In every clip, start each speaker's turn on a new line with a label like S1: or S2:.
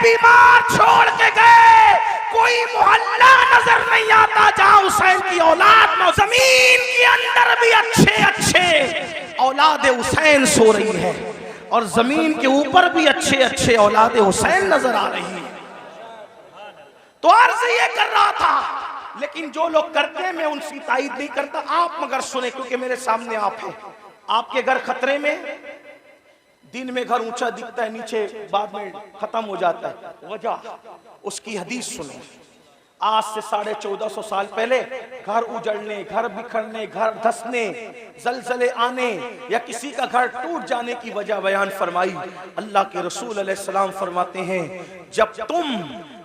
S1: बीमार छोड़ के गए, कोई मोहल्ला नजर नहीं आता जहां हुसैन की औलाद में। जमीन के अंदर भी अच्छे अच्छे औलाद हुसैन सो रही है और जमीन के ऊपर भी अच्छे अच्छे औलाद हुसैन नजर आ रही है। तो अर्ज ये कर रहा था, लेकिन जो लोग करते हैं मैं उनकी तायद नहीं करता। आप मगर सुने, क्योंकि मेरे सामने आप हैं। आपके घर खतरे में, दिन में घर ऊंचा दिखता है, नीचे बाद में खत्म हो जाता है। वजह उसकी हदीस सुने। आज से 1450 साल पहले घर उजड़ने, घर बिखरने, घर धंसने, जलजले आने या किसी का घर टूट जाने की वजह बयान फरमाई। अल्लाह के रसूल अलैहिस्सलाम फरमाते हैं, जब तुम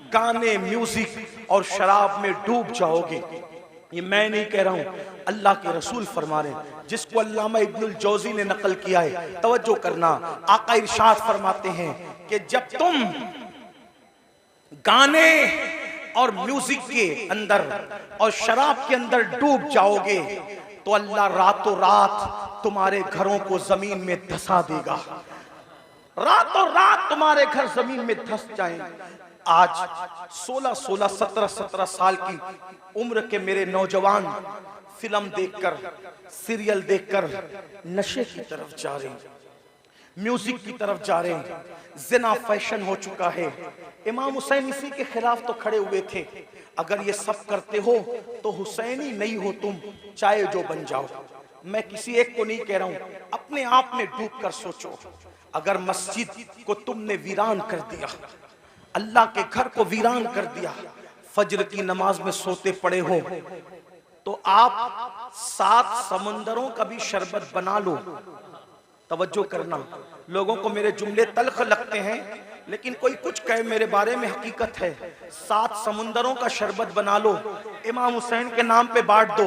S1: गाने, म्यूजिक और शराब में डूब जाओगे, ये मैं नहीं कह रहा हूं, अल्लाह के रसूल फरमा रहे हैं, जिसको अल्लामा इब्नुल जौजी ने नकल किया है। तवज्जो करना, आका इरशाद फरमाते हैं कि जब तुम गाने और म्यूजिक के अंदर और शराब के अंदर डूब जाओगे तो अल्लाह रातों रात तुम्हारे घरों को जमीन में धंसा देगा। रातों रात तुम्हारे घर जमीन में धंस जाएंगे। आज 16-16, 17-17 साल की उम्र के मेरे नौजवान फिल्म देखकर, सीरियल देखकर नशे की तरफ जा रहे हैं, म्यूजिक की तरफ जा रहे हैं। जिना फैशन हो चुका है। इमाम हुसैन इसी के खिलाफ तो खड़े हुए थे। अगर ये सब करते हो तो हुसैनी नहीं हो तुम, चाहे जो बन जाओ। मैं किसी एक को नहीं कह रहा हूं, अपने आप में डूब कर सोचो। अगर मस्जिद को तुमने वीरान कर दिया, अल्लाह के घर को वीरान कर दिया, फजर की नमाज में सोते पड़े हो, तो आप 7 समंदरों का भी शरबत बना लो। तवज्जो करना, लोगों को मेरे जुमले तल्ख लगते हैं, लेकिन कोई कुछ कहे मेरे बारे में हकीकत है। 7 समुंदरों का शरबत बना लो, इमाम हुसैन के नाम पे बांट दो।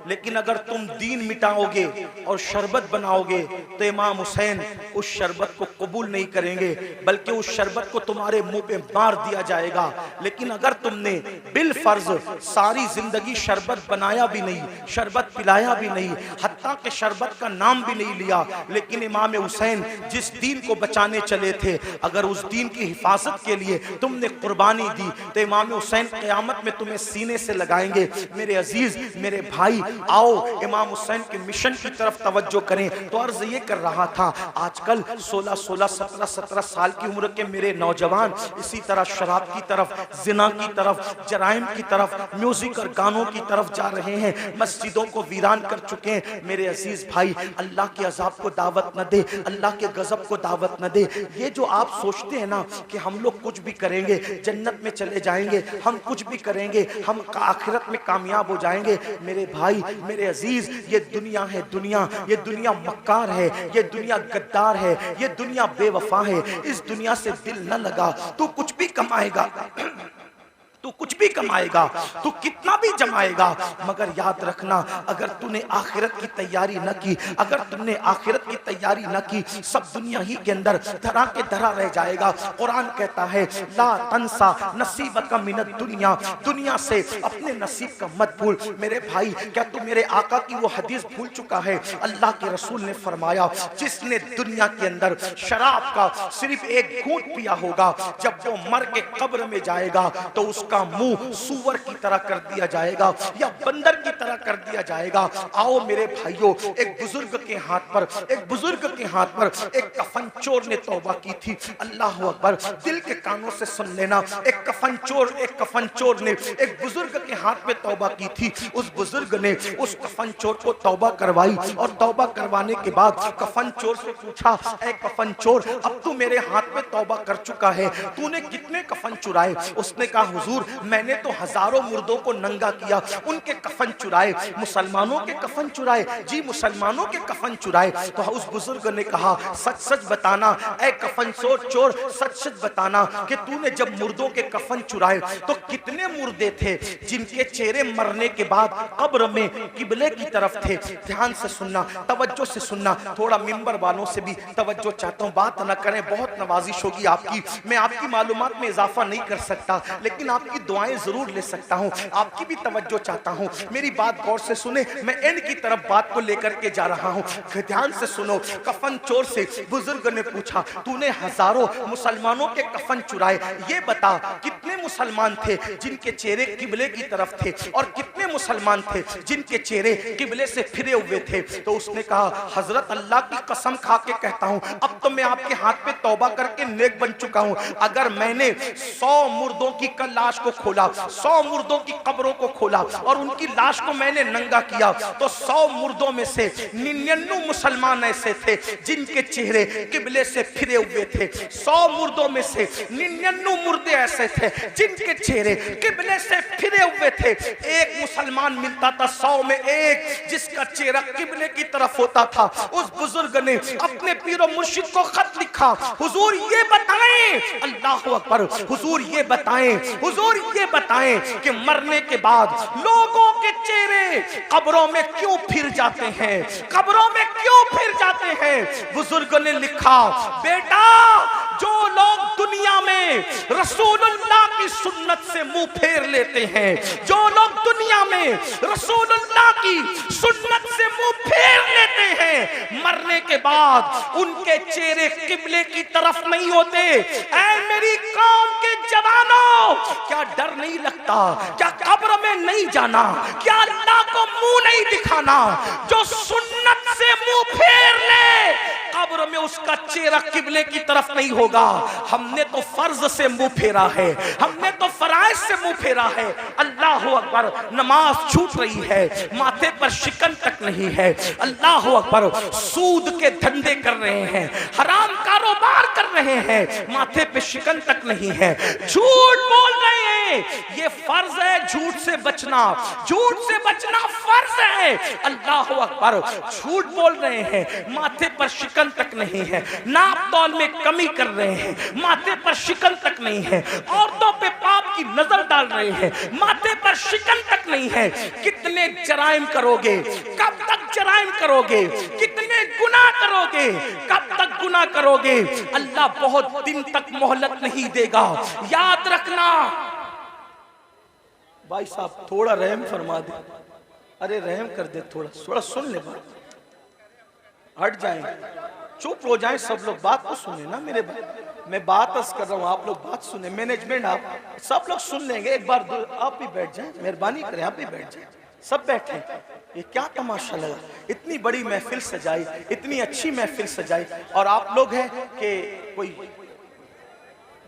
S1: लेकिन अगर तुम दीन मिटाओगे और शरबत बनाओगे तो इमाम हुसैन उस शरबत को कबूल नहीं करेंगे, बल्कि उस शरबत को तुम्हारे मुंह पे मार दिया जाएगा। लेकिन अगर तुमने बिल फर्ज सारी जिंदगी शरबत बनाया भी नहीं, शरबत पिलाया भी नहीं, हत्ता के शरबत का नाम भी नहीं लिया, लेकिन इमाम हुसैन जिस दीन को बचाने चले थे, अगर उस दीन की हिफाजत के लिए तुमने कुर्बानी दी तो इमाम हुसैन क़यामत में तुम्हें सीने से लगाएंगे। मेरे अजीज, मेरे भाई, आओ इमाम हुसैन के मिशन की तरफ तवज्जो करें। तो अर्ज ये कर रहा था, आजकल 16-16, 17-17 साल की उम्र के मेरे नौजवान इसी तरह शराब की तरफ, जिना की तरफ, जराइम की तरफ, म्यूजिक और गानों की तरफ जा रहे हैं, मस्जिदों को वीरान कर चुके हैं। मेरे अजीज भाई, अल्लाह के अजाब को दावत न दे, अल्लाह के गजब को दावत न दे। ये जो आप सोचते हैं ना कि हम लोग कुछ भी करेंगे जन्नत में चले जाएंगे, हम कुछ भी करेंगे हम आखिरत में कामयाब हो जाएंगे, मेरे भाई, मेरे अजीज, ये दुनिया है दुनिया, ये दुनिया मक्कार है, ये दुनिया गद्दार है, ये दुनिया बेवफा है। इस दुनिया से दिल न लगा, तू कुछ भी कमाएगा, तू कुछ भी कमाएगा, तू कितना भी जमाएगा, मगर याद रखना, अगर तूने आखिरत की तैयारी न की, अगर तुमने आखिरत की तैयारी न की, सब दुनिया ही के अंदर धरा के धरा रह जाएगा। कुरान कहता है, ला तंसा नसीबका मिनद दुनिया, दुनिया से अपने नसीब का मत भूल। मेरे भाई, क्या तू मेरे आका की वो हदीस भूल चुका है? अल्लाह के रसूल ने फरमाया, जिसने दुनिया के अंदर शराब का सिर्फ एक घूंट पिया होगा, जब वो मर के कब्र में जाएगा तो उसका मुंह सूअर की तरह कर दिया जाएगा या बंदर की तरह कर दिया जाएगा। आओ मेरे भाइयों, एक बुजुर्ग के हाथ पर, एक बुजुर्ग के हाथ पर एक कफन चोर ने तौबा की थी। अल्लाह अकबर, दिल के कानों से सुन लेना, एक कफन चोर ने एक बुजुर्ग के हाथ में तौबा की थी। उस बुजुर्ग ने उस कफन चोर को तौबा करवाई और तौबा करवाने के बाद कफन चोर से पूछा, ऐ कफन चोर, अब तू मेरे हाथ में तौबा कर चुका है, तूने कितने कफन चुराए? उसने कहा, हुजूर, मैंने तो हजारों मुर्दों को नंगा किया, उनके कफन चुराए, मुसलमानों के कफन चुराए। जी, मुसलमानों के कफन चुराए। तो उस बुजुर्ग ने कहा, सच सच बताना ऐ कफन चोर, सच सच बताना कि तूने जब मुर्दों के कफन चुराए तो कितने मुर्दे थे जिनके चेहरे मरने के बाद कब्र में किबले की तरफ थे? ध्यान से सुनना, तवज्जो से सुनना, थोड़ा मिंबर वालों से भी तवज्जो चाहता हूँ, बात न करें, बहुत नवाजिश होगी आपकी, मैं आपकी मालूमात में इजाफा नहीं कर सकता, लेकिन आप आपकी दुआएं जरूर ले सकता हूं, आपकी भी तवज्जो चाहता हूं। मेरी बात गौर से सुने, मैं एंड की तरफ बात को लेकर के जा रहा हूं, ध्यान से सुनो। कफन चोर से बुजुर्ग ने पूछा, तूने हजारों मुसलमानों के कफन चुराए, ये बता कितने मुसलमान थे जिनके चेहरे किबले की तरफ थे और कितने मुसलमान थे जिनके चेहरे किबले से फिरे हुए थे। तो उसने कहा, हजरत अल्लाह की कसम खा के कहता हूं, अब तो मैं आपके हाथ पे तौबा करके नेक बन चुका हूं। अगर मैंने 100 मुर्दों की लाश को खोला, 100 मुर्दों की कब्रों को खोला और उनकी लाश को मैंने नंगा किया, तो 100 मुर्दों में से 99 मुसलमान ऐसे थे जिनके चेहरे किबले से फिरे हुए थे। 100 मुर्दों में से 99 मुर्दे ऐसे थे जिनके चेहरे किबले से फिरे हुए थे। एक मुसलमान मिलता था 100 में एक जिसका चेहरा किबले की तरफ होता था। उस बुजुर्ग ने अपने पीरो मुर्शिद को खत लिखा, हुजूर ये बताएं, अल्लाह अकबर, हुजूर ये बताएं, हुजूर ये बताएं कि मरने के बाद लोगों के चेहरे कब्रों में क्यों फिर जाते हैं, कब्रों में क्यों फिर जाते हैं। बुजुर्ग ने लिखा, बेटा जो लोग दुनिया में रसूलुल्लाह की सुन्नत से मुंह फेर लेते हैं, जो लोग दुनिया में रसूलुल्लाह की सुन्नत से मुंह फेर लेते हैं, मरने के बाद उनके चेहरे किबले की तरफ नहीं होते। ऐ मेरी कौम के जवानों, क्या डर नहीं लगता, क्या कब्र में नहीं जाना, क्या अल्लाह को मुंह नहीं दिखाना। जो सुन्नत से मुंह फेर ले, कब्र में उसका चेहरा किबले की तरफ नहीं होगा। हमने तो फर्ज से मुंह फेरा है, हमने तो फराइज से मुंह फेरा है। अल्लाह अकबर, नमाज छूट रही है, माथे पर शिकन तक नहीं है। अल्लाह अकबर, सूद के धंधे कर रहे हैं, हराम कारोबार कर रहे हैं, माथे पे शिकन तक नहीं है, झूठ बोल रहे हैं। ये फर्ज है झूठ से बचना, झूठ से बचना फर्ज है। अल्लाह अकबर, झूठ बोल रहे हैं, माथे पर शिकन तक नहीं है, नाप तौल में कमी कर रहे हैं, माथे पर शिकन तक नहीं है, औरतों पे पाप की नजर डाल रहे हैं, माथे पर शिकन तक नहीं है। कितने जराइम करोगे, कब तक जराइम करोगे, कितने गुनाह करोगे, कब तक गुनाह करोगे। अल्लाह बहुत दिन तक मोहलत नहीं देगा, याद रखना। भाई साहब थोड़ा रहम फरमा दे, अरे रहम कर दे, थोड़ा थोड़ा सुन ले, बात हट जाएं, चुप हो जाएं सब लोग, बात तो सुने ना मेरे भाई। मैं बात अर्ज कर रहा हूं, आप लोग बात सुने, मैनेजमेंट आप सब लोग सुन लेंगे। एक बार आप भी बैठ जाएं, मेहरबानी करें, आप भी बैठ जाएं, सब बैठे। ये क्या तमाशा लगा, इतनी बड़ी महफिल सजाई, इतनी अच्छी महफिल सजाई, और आप लोग हैं कि कोई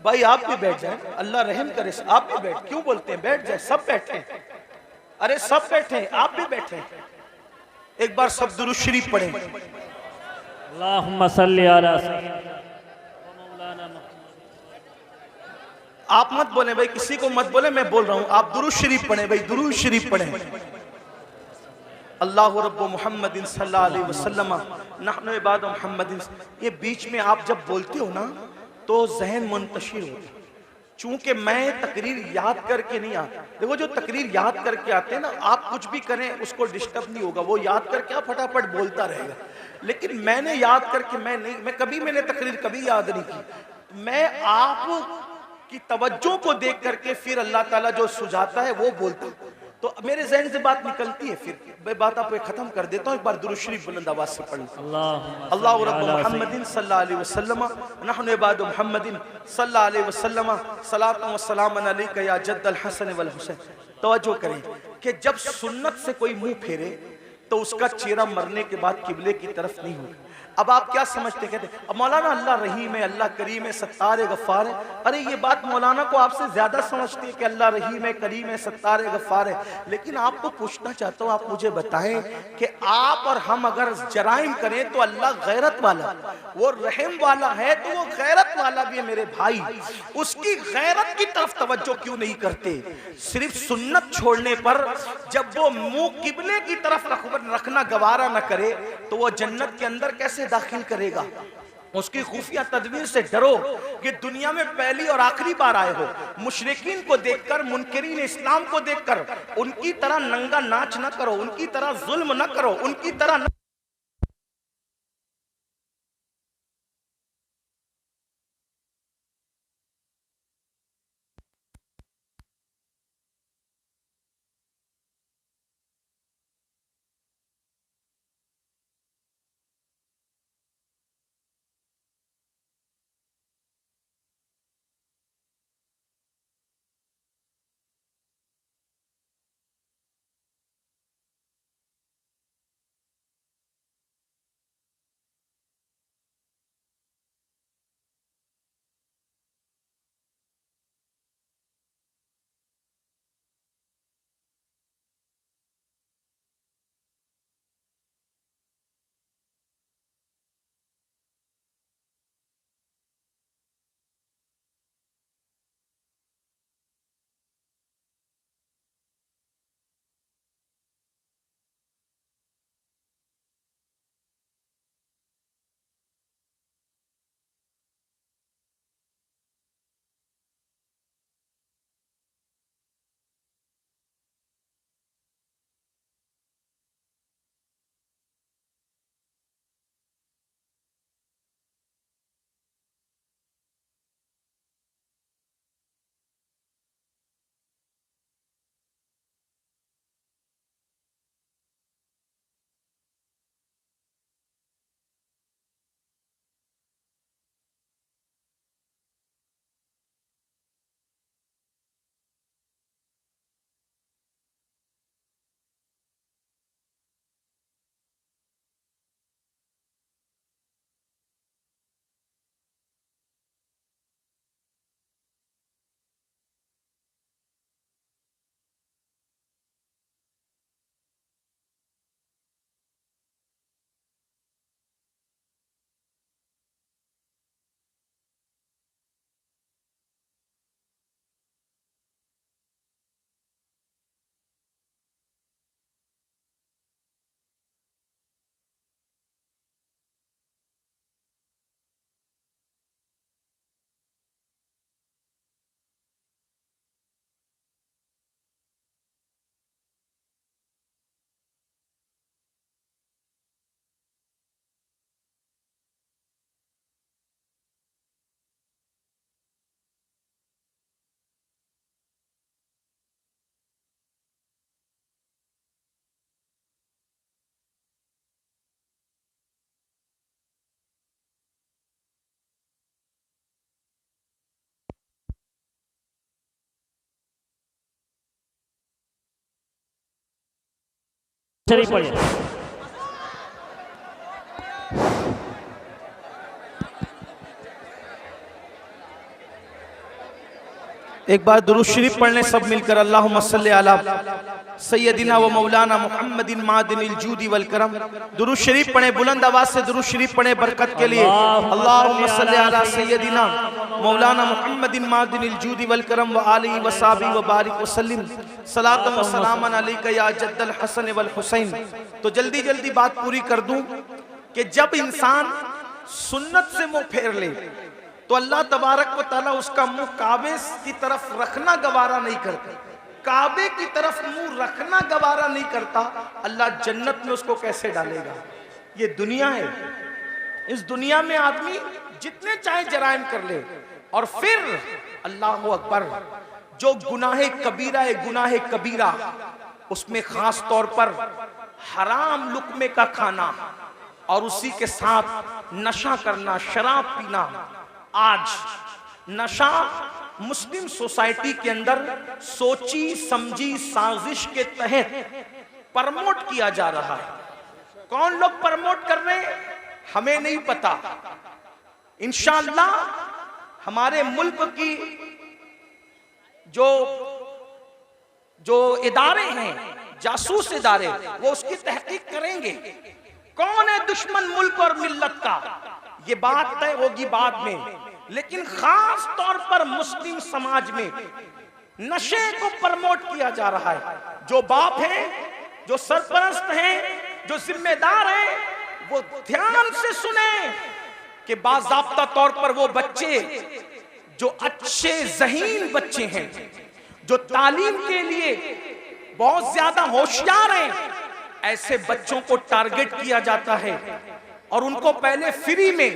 S1: भाई आप भी बैठ जाएं, अल्लाह रहम करे, आप भी बैठ, क्यों बोलते हैं, बैठ जाए, सब बैठे, अरे सब बैठे, आप भी बैठे। एक बार सब दुरूद शरीफ पढ़ें।
S2: अल्लाहुम्मा सल्ली अला
S1: आप मत बोले भाई, किसी को मत बोले, मैं बोल रहा हूं, आप दुरूद शरीफ पढ़ें भाई, दुरूद शरीफ पढ़ें। अल्लाह रब्बु मुहम्मदिन सल्लल्लाहु अलैहि वसल्लम नहनु इबादु मुहम्मदिन। ये बीच में आप जब बोलते हो ना तो जहन मुंतशिर होता है। चूंकि मैं तकरीर याद करके नहीं आता, देखो जो तकरीर याद करके आते हैं ना, आप कुछ भी करें उसको डिस्टर्ब नहीं होगा, वो याद करके आप फटाफट बोलता रहेगा। लेकिन मैंने याद करके मैं कभी मैंने तकरीर कभी याद नहीं की, मैं आप की तवज्जो को देख करके फिर अल्लाह ताला जो सुझाता है वो बोलता हूं, तो मेरे ज़हन से बात निकलती है, फिर मैं बात आपको खत्म कर देता हूं। एक बार दुरूद शरीफ बुलंद आवाज से पढ़ अल्लाह रब्बु मुहम्मदिन सल्लल्लाहु अलैहि वसल्लम नहनु इबादु मुहम्मदिन सल्लल्लाहु अलैहि वसल्लम सलातु व सलामुन अलैका या जद्दल हसन वल हुसैन। तवज्जो करें कि जब सुन्नत से कोई मुंह फेरे तो उसका चेहरा मरने के बाद किबले की तरफ नहीं होगा। अब आप क्या समझते, कहते अब मौलाना अल्लाह रहीम है, अल्लाह करीम है, सत्तार है, गफ्फार है। अरे ये बात मौलाना को आपसे ज्यादा समझती है कि अल्लाह रहीम है, करीम है, सत्तार है, गफ्फार है। लेकिन आपको पूछना चाहता हूँ, आप मुझे बताएं कि आप और हम अगर जराइम करें तो अल्लाह गैरत वाला, वो रहम वाला है, तो वो गैरत वाला भी है मेरे भाई। उसकी गैरत की तरफ तवज्जो क्यों नहीं करते? सिर्फ सुन्नत छोड़ने पर जब वो मुंह किबले की तरफ रखना गवारा न करे तो वो जन्नत के अंदर कैसे दाखिल करेगा? उसकी खुफिया तदबीर से डरो कि दुनिया में पहली और आखिरी बार आए हो। मुशरिकीन को देखकर, मुनकिरीन इस्लाम को देखकर उनकी तरह नंगा नाच न करो, उनकी तरह जुल्म न करो, उनकी तरह
S2: शरीफ पढ़िए।
S1: एक बार दुरूद शरीफ पढ़ने सब मिलकर, अल्लाहुम्मा सल्ली अला सय्यदिना व मौलाना मुहम्मदिन मादिनिल जूदी वल करम। दुरूद शरीफ पढ़े, बुलंद आवाज से दुरूद शरीफ पढ़े बरकत के लिए। अल्लाहुम्मा सल्ली अला सय्यदिना मौलाना मुहम्मदिन मादिनिल जूदी वल करम व आलिहि व सहाबी व बारिक व सल्लिम सलातन व सलामन अलैका या जद्दल हसन वल हुसैन। तो जल्दी जल्दी बात पूरी कर दूं कि जब इंसान सुन्नत से मुंह फेर ले तो अल्लाह तबारक व तआला उसका मुंह काबे की तरफ रखना गवारा नहीं करता। काबे की तरफ मुंह रखना गवारा नहीं करता, अल्लाह जन्नत में उसको कैसे डालेगा? ये दुनिया है। इस दुनिया में आदमी जितने चाहे जराइम कर ले और फिर अल्लाह अकबर, जो गुनाहे कबीरा है, गुनाहे कबीरा, उसमें खास तौर पर हराम लुक्मे का खाना और उसी के साथ नशा करना, शराब पीना। आज नशा मुस्लिम सोसाइटी के अंदर सोची समझी साजिश के तहत प्रमोट किया जा रहा है। कौन लोग प्रमोट कर रहे हैं हमें नहीं पता। इंशाअल्लाह हमारे मुल्क की जो इदारे हैं, जासूस इदारे, वो उसकी तहकीक करेंगे। कौन है दुश्मन मुल्क और मिल्लत का, ये बात तय होगी बाद में। लेकिन खास तौर पर मुस्लिम समाज में नशे को प्रमोट किया जा रहा है। जो बाप हैं, जो सरपरस्त हैं, जो जिम्मेदार हैं, वो ध्यान से सुने कि बाज़ाब्ता तौर पर वो बच्चे जो अच्छे ज़हीन बच्चे हैं, जो तालीम के लिए बहुत ज्यादा होशियार हैं, ऐसे बच्चों को टारगेट किया जाता है और उनको पहले फ्री में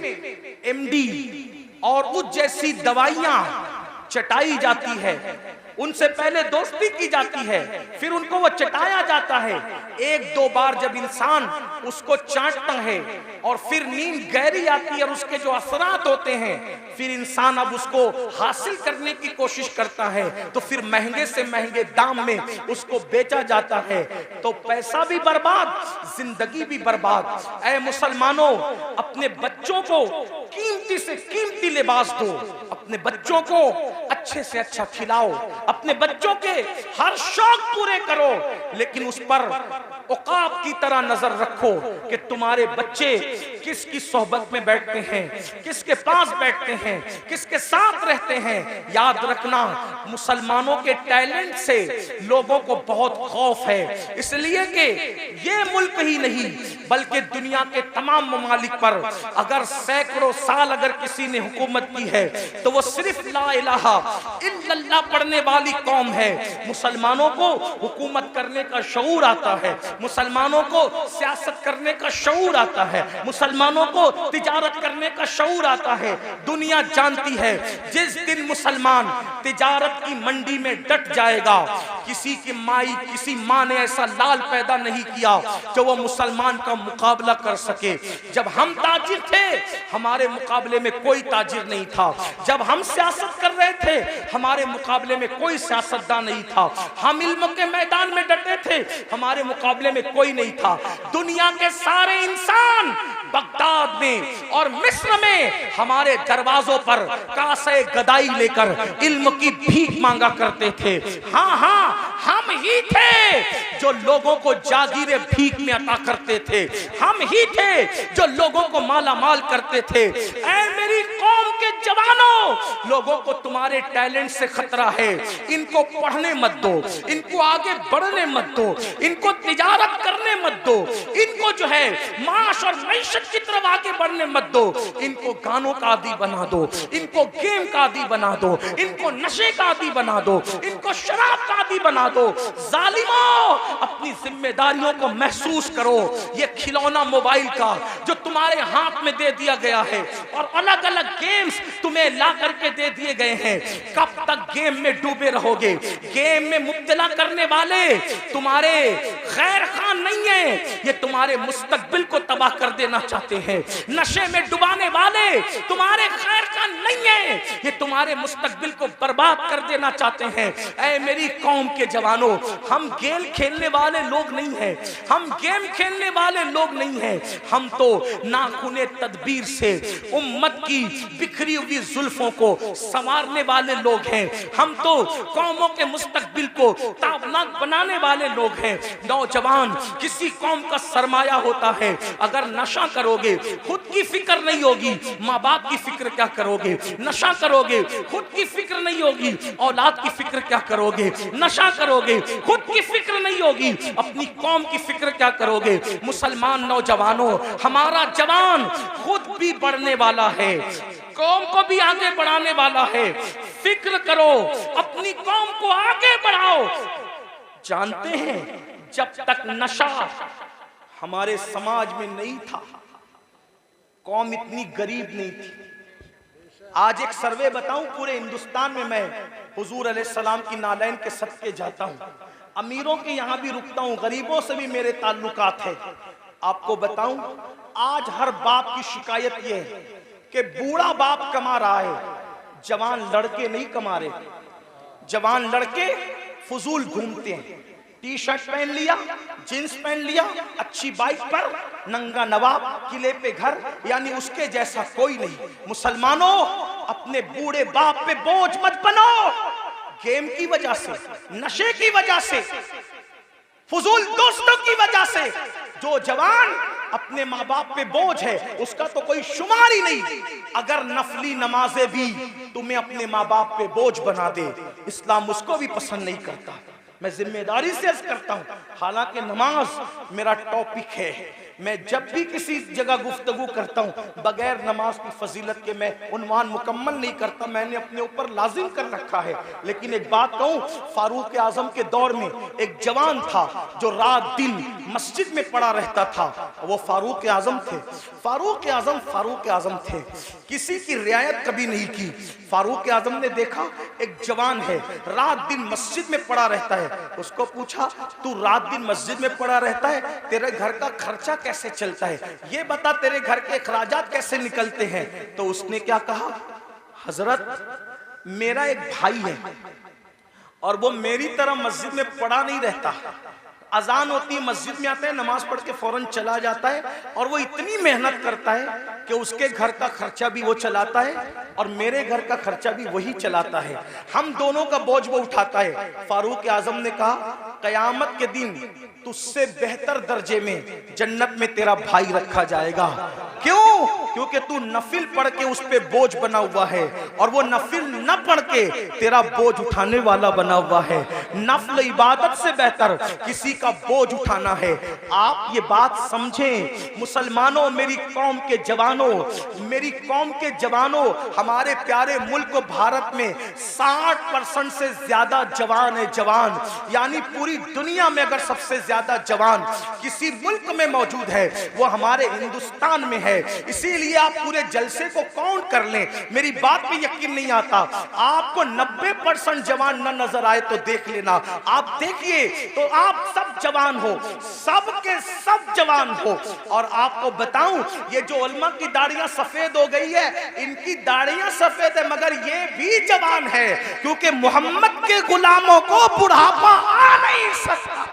S1: एमडी और उस जैसी दवाइयां चटाई जाती है। उनसे पहले दोस्ती की जाती है, फिर उनको वो चटाया जाता है। एक दो बार जब इंसान उसको चाटता है और फिर नींद गहरी आती है और उसके जो असरात होते हैं, फिर इंसान अब उसको हासिल करने की कोशिश करता है, तो फिर महंगे से महंगे दाम में उसको बेचा जाता है। तो पैसा भी बर्बाद, जिंदगी भी बर्बाद। ऐ मुसलमानों, अपने बच्चों को कीमती से कीमती लिबास दो, अपने बच्चों को अच्छे से अच्छा खिलाओ, अपने बच्चों के हर शौक पूरे करो, लेकिन उस पर औकात की तरह नजर रखो कि तुम्हारे बच्चे किसकी सोहबत में बैठते हैं, किसके पास बैठते हैं, किसके साथ रहते हैं। याद रखना, मुसलमानों के टैलेंट से लोगों को बहुत खौफ है, इसलिए कि ये मुल्क ही नहीं बल्कि दुनिया के तमाम ममालिक पर अगर सैकड़ों साल अगर किसी ने हुकूमत की है तो वो सिर्फ ला इलाहा इल्लल्लाह पढ़ने वाली कौम है। मुसलमानों को हुकूमत करने का शऊर आता है, मुसलमानों को सियासत करने का शऊर आता है, मुसलमानों को तिजारत करने का शऊर आता है। दुनिया जानती है जिस दिन मुसलमान तिजारत की मंडी में डट जाएगा, किसी की माई, किसी माँ ने ऐसा लाल पैदा नहीं किया जो वो मुसलमान का मुकाबला कर सके। जब हम ताजिर थे, हमारे मुकाबले में कोई ताजिर नहीं था। जब हम सियासत कर रहे थे, हमारे मुकाबले में कोई सियासतदान नहीं था। हम इल्म के मैदान में डटे थे, हमारे मुकाबले में कोई नहीं था। दुनिया के सारे इंसान बगदाद में और मिस्र में हमारे दरवाजों पर कासे गदाई लेकर इल्म की भीख मांगा करते थे। हाँ हाँ, हम ही थे जो लोगों को जागीरे भीख में अता करते थे, हम ही थे जो लोगों को माला माल करते थे। ऐ मेरी कौम के जवानों, लोगों को तुम्हारे टैलेंट से खतरा है, इनको पढ़ने मत दो, इनको आगे बढ़ने मत दो, इनको तिजारत करने मत दो, इनको जो है माश और मैशत की तरफ आगे बढ़ने मत दो, इनको गानों का आदी बना दो, इनको गेम का आदी बना दो, इनको नशे का आदी बना दो, इनको शराब का आदी बना दो। जालिमों, अपनी जिम्मेदारियों को महसूस करो। ये खिलौना मोबाइल का जो तुम्हारे हाथ में दे दिया गया है और अलग अलग गेम्स तुम्हें ला करके दे दिए गए हैं। कब तक गेम में डूबे रहोगे? गेम में मुब्तला करने वाले तुम्हारे खैर खान नहीं है, ये तुम्हारे मुस्तकबिल को तबाह कर देना चाहते हैं। नशे में डुबाने वाले तुम्हारे खैर खान नहीं है, ये तुम्हारे मुस्तकबिल को बर्बाद कर देना चाहते हैं। ऐ मेरी कौम के जवानों, हम गेम खेलने वाले लोग नहीं हैं, हम गेम खेलने वाले लोग नहीं हैं। हम तो नाखूने तदबीर से उम्मत की बिखरी हुई जुल्फों को संवारने वाले लोग हैं। हम तो कौमों के मुस्तकबिल को ताबनाक बनाने वाले लोग हैं। नौजवान किसी कौम का सरमाया होता है। अगर नशा करोगे खुद की फिक्र नहीं होगी, माँ बाप की फिक्र क्या करोगे? नशा करोगे खुद की फिक्र नहीं होगी, औलाद की फिक्र क्या करोगे? नशा करोगे खुद की फिक्र नहीं होगी, अपनी कौम की फिक्र क्या करोगे? मुसलमान नौजवानों, हमारा जवान खुद भी बढ़ने वाला है, कौम को भी आगे बढ़ाने वाला है। फिक्र करो, अपनी कौम को आगे बढ़ाओ। जानते हैं, जब तक नशा हमारे समाज में नहीं था, कौम इतनी गरीब नहीं थी। आज एक सर्वे बताऊं, पूरे हिंदुस्तान में मैं हुजूर अलैहिस्सलाम की नालैन के सदके जाता हूं, अमीरों के यहां भी रुकता हूं, गरीबों से भी मेरे ताल्लुकात है। आपको बताऊं, आज हर बाप की शिकायत यह है कि बूढ़ा बाप कमा रहा है, जवान लड़के नहीं कमा रहे। जवान लड़के फजूल घूमते हैं, टी शर्ट पहन लिया, जींस पहन लिया, अच्छी बाइक पर, नंगा नवाब, किले पे घर, यानी उसके जैसा कोई नहीं। मुसलमानों, अपने बूढ़े बाप पे बोझ मत बनो। गेम की वजह से, नशे की वजह से, फजूल दोस्तों की वजह से जो जवान अपने माँ बाप पे बोझ है, उसका तो कोई शुमार ही नहीं। अगर नफली नमाजें भी तुम्हें अपने माँ बाप पे बोझ बना दे, इस्लाम उसको भी पसंद नहीं करता। मैं जिम्मेदारी से अर्ज करता हूं, हालांकि नमाज मेरा टॉपिक है, मैं जब भी किसी जगह गुफ्तगू करता हूं, बगैर नमाज की फजीलत के मैं उन्वान मुकम्मल नहीं करता, मैंने अपने ऊपर लाजिम कर रखा है। लेकिन एक बात कहूं, फारूक आजम के दौर में एक जवान था जो रात दिन मस्जिद में पड़ा रहता था, वो फारूक आजम थे। फारूक आजम थे, किसी की रियायत कभी नहीं की। फारूक आजम ने देखा एक जवान है, रात दिन मस्जिद में पड़ा रहता है। उसको पूछा, तू रात दिन मस्जिद में पड़ा रहता है, तेरे घर का खर्चा कैसे चलता है? ये बता, तेरे घर के अखराजात कैसे निकलते हैं? तो उसने क्या कहा, हजरत मेरा एक भाई है और वो मेरी तरह मस्जिद में पड़ा नहीं रहता। अजान होती है, मस्जिद में आता है, नमाज पढ़ के फौरन चला जाता है, और वो इतनी मेहनत करता है कि उसके घर का खर्चा भी वो चलाता है और मेरे घर का खर्चा भी वही चलाता है। हम दोनों का बोझ वो उठाता है। फारूक आजम ने कहा, कयामत के दिन तुझसे बेहतर दर्जे में जन्नत में तेरा भाई रखा जाएगा। क्यों? क्योंकि तू नफिल पढ़ के उस पे बोझ बना हुआ है, और वो नफिल न पढ़ के तेरा बोझ उठाने वाला बना हुआ है। नफल इबादत से बेहतर किसी का बोझ उठाना है। आप ये बात समझें मुसलमानों, मेरी कौम के जवानों, मेरी कौम के जवानों, हमारे प्यारे मुल्क भारत में 60% से ज्यादा जवान है। जवान यानी पूरी दुनिया में अगर सबसे ज्यादा जवान किसी मुल्क में मौजूद है, वो हमारे हिंदुस्तान में है। इसीलिए आप पूरे जलसे को काउंट कर लें, मेरी बात पे यकीन नहीं आता, आपको 90% जवान न नजर आए तो देख लेना। आप देखिए तो आप सब जवान हो, सब के सब जवान हो। और आपको बताऊं, ये जो उलमा की दाढ़ियां सफेद हो गई है, इनकी दाढ़ियां सफेद है मगर ये भी जवान है, क्योंकि मोहम्मद के गुलामों को बुढ़ापा आ नहीं सकता।